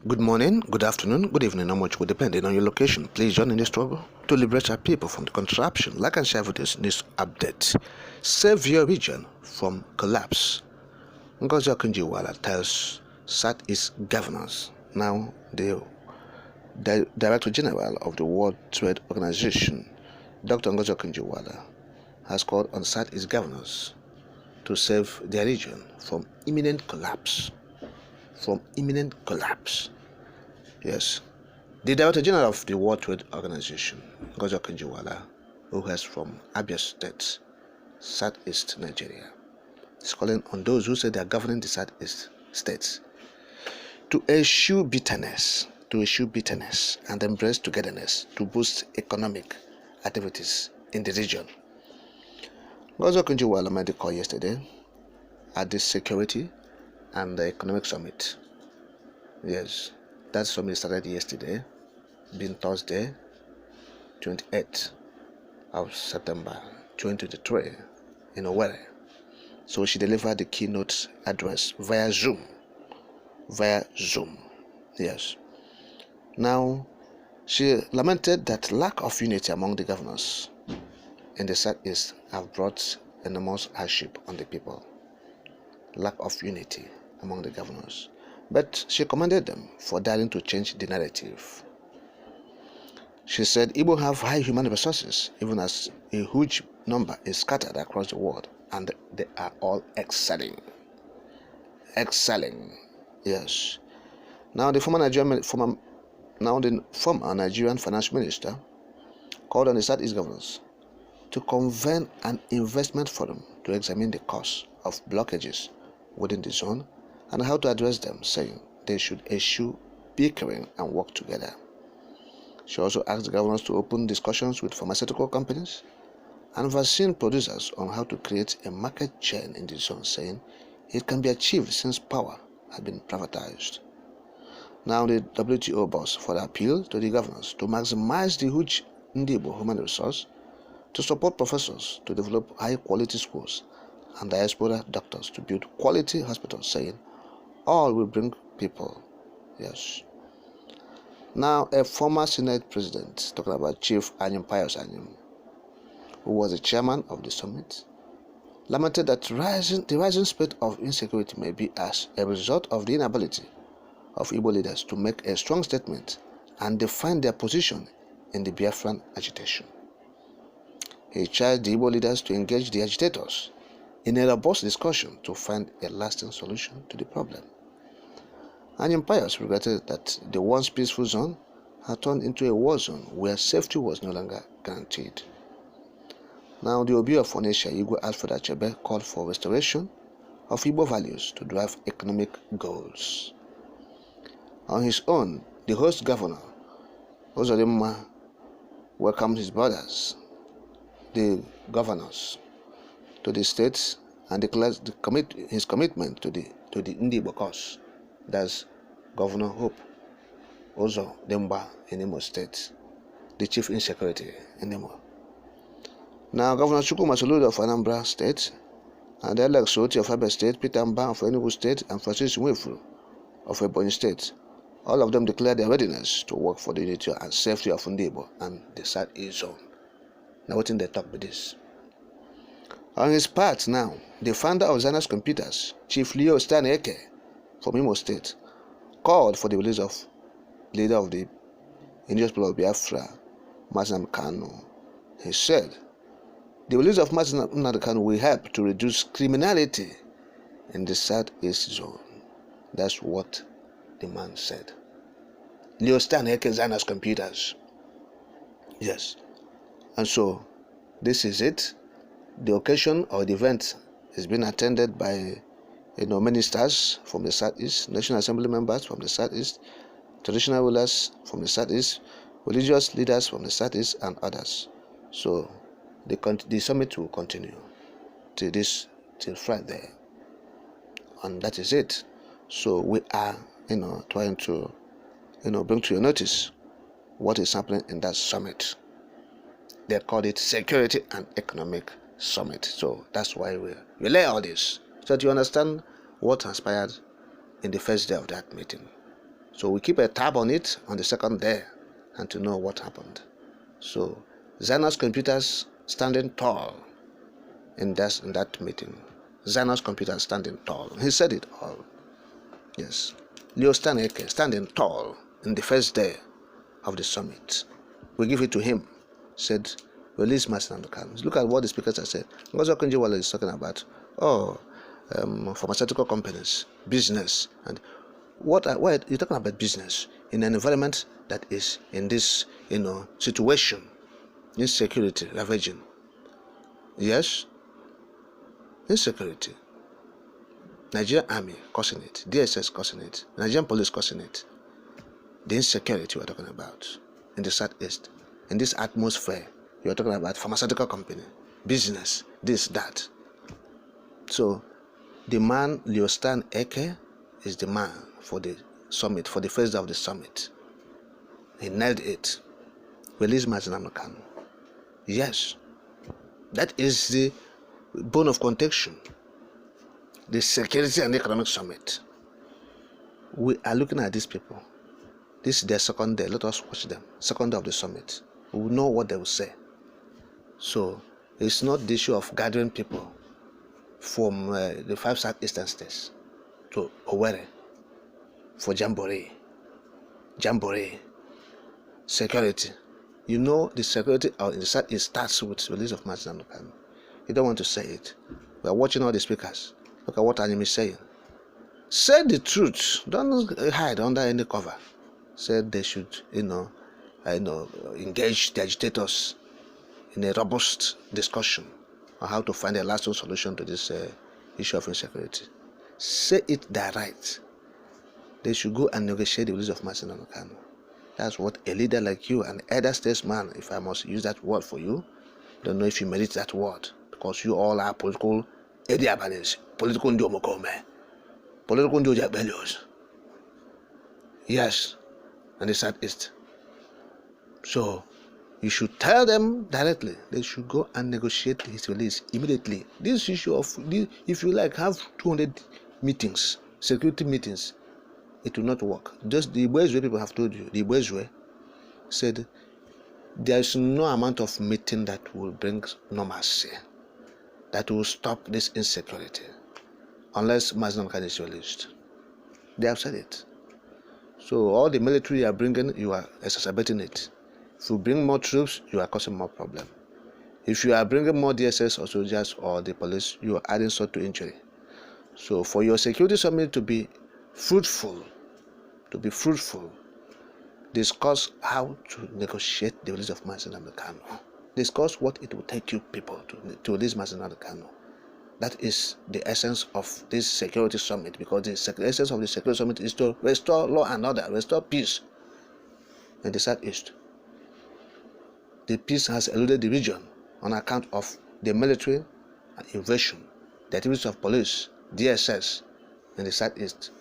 Good morning, good afternoon, good evening, how much will depending on your location. Please join in the struggle to liberate our people from the contraption. Like and share videos, news updates. Save your region from collapse. Okonjo Iweala tells Southeast governors. Now, the Director General of the World Trade Organization, Dr. Okonjo Iweala, has called on Southeast governors to save their region from imminent collapse. Yes. The Director General of the World Trade Organization, Okonjo Iweala, who hails from Abia State, Southeast Nigeria, is calling on those who say they are governing the Southeast states to eschew bitterness and embrace togetherness to boost economic activities in the region. Okonjo Iweala made the call yesterday at the Security and the Economic Summit. Yes, that summit started yesterday, being Thursday, 28th of September 2023 in Owerri. So she delivered the keynote address via Zoom. Yes. Now, she lamented that lack of unity among the governors in the Southeast have brought enormous hardship on the people. Lack of unity among the governors. But she commended them for daring to change the narrative. She said Igbo have high human resources, even as a huge number is scattered across the world, and they are all excelling. Yes. Now the former Nigerian finance minister called on the Southeast governors to convene an investment forum to examine the cause of blockages within the zone and how to address them, saying they should eschew bickering and work together. She also asked the governors to open discussions with pharmaceutical companies and vaccine producers on how to create a market chain in the zone, saying it can be achieved since power has been privatized. Now the WTO boss for the appeal to the governors to maximize the huge Igbo human resource to support professors to develop high-quality schools and diaspora doctors to build quality hospitals, saying all will bring people. Yes. Now, a former Senate president, talking about Chief Anyim, who was the chairman of the summit, lamented that the rising spate of insecurity may be as a result of the inability of Igbo leaders to make a strong statement and define their position in the Biafran agitation. He charged the Igbo leaders to engage the agitators in a robust discussion to find a lasting solution to the problem. Anyim regretted that the once peaceful zone had turned into a war zone where safety was no longer guaranteed. Now, the Obi of Onitsha, Igwe Alfred Achebe, called for restoration of Igbo values to drive economic goals. On his own, the host governor, Ozodimma, welcomed his brothers, the governors, to the states and declared his commitment to the Igbo cause. That's Governor Hope Ozodimma in Imo State, the chief insecurity in Imo. Now, Governor Chukwuma Soludo of Anambra State, and Alex Oti of Abia State, Peter Mba of Enugu State, and Francis Nwefuru of Ebonyi State, all of them declared their readiness to work for the unity and safety of Igbo and the Southeast zone. Now, what in the talk with this? On his part, now, the founder of Zinox Computers, Chief Leo Staneke from Imo State, called for the release of leader of the indigenous people of Biafra, Kanu. He said, the release of Kanu will help to reduce criminality in the Southeast zone. That's what the man said. Leo Staneke, Zinox Computers. Yes. And so, this is it. The occasion or the event is being attended by ministers from the Southeast, National Assembly members from the Southeast, traditional rulers from the Southeast, religious leaders from the Southeast, and others. So the summit will continue till Friday, and that is it. So we are trying to bring to your notice what is happening in that summit. They called it Security and Economic Summit. So that's why we relay all this, so that you understand what transpired in the first day of that meeting. So we keep a tab on it on the second day and to know what happened. So Zinox computers standing tall in that meeting. Zinox computers standing tall. He said it all. Yes. Leo Staneke standing tall in the first day of the summit. We give it to him. Said, release Martin Kanu. Look at what the speakers have said. Okonjo is talking about, pharmaceutical companies, business, and what you're talking about business in an environment that is in this, situation, insecurity, ravaging. Yes, insecurity. Nigerian army causing it, DSS causing it, Nigerian police causing it. The insecurity we're talking about in the southeast, in this atmosphere, you're talking about pharmaceutical company, business, this, that. So the man, Leo Stan Eke, is the man for the summit, for the first day of the summit. He nailed it. Release Martin Kanu. Yes, that is the bone of contention. The Security and Economic Summit. We are looking at these people. This is their second day. Let us watch them. Second day of the summit. We will know what they will say. So it's not the issue of gathering people from the 5 southeastern states to Owerri for jamboree. Security. The security in the south starts with release of Martin Kanu. You don't want to say it. We are watching all the speakers. Look at what Anyim is saying. Say the truth. Don't hide under any cover. Said they should, engage the agitators in a robust discussion on how to find a lasting solution to this issue of insecurity. Say it direct. They should go and negotiate the release of Martin Kanu. That's what a leader like you, an elder statesman, if I must use that word for you, don't know if you merit that word, because you all are political Ediabanes, political Ndiomokome, political Ndiojabelios. Yes, and the southeast. So you should tell them directly they should go and negotiate his release immediately. This issue of, if you have 200 meetings, security meetings, it will not work. Just the Iweala people have told you, the Iweala said there is no amount of meeting that will bring normalcy, that will stop this insecurity, unless Martin Kanu is released. They have said it. So all the military you are bringing, you are exacerbating it. If you bring more troops, you are causing more problem. If you are bringing more DSS or soldiers or the police, you are adding salt to injury. So for your security summit to be fruitful, discuss how to negotiate the release of Martin Kanu. Discuss what it will take you people to release Martin Kanu. That is the essence of this security summit, because the essence of the security summit is to restore law and order, restore peace in the southeast. The peace has eluded the region on account of the military invasion, the activities of police, DSS in the southeast.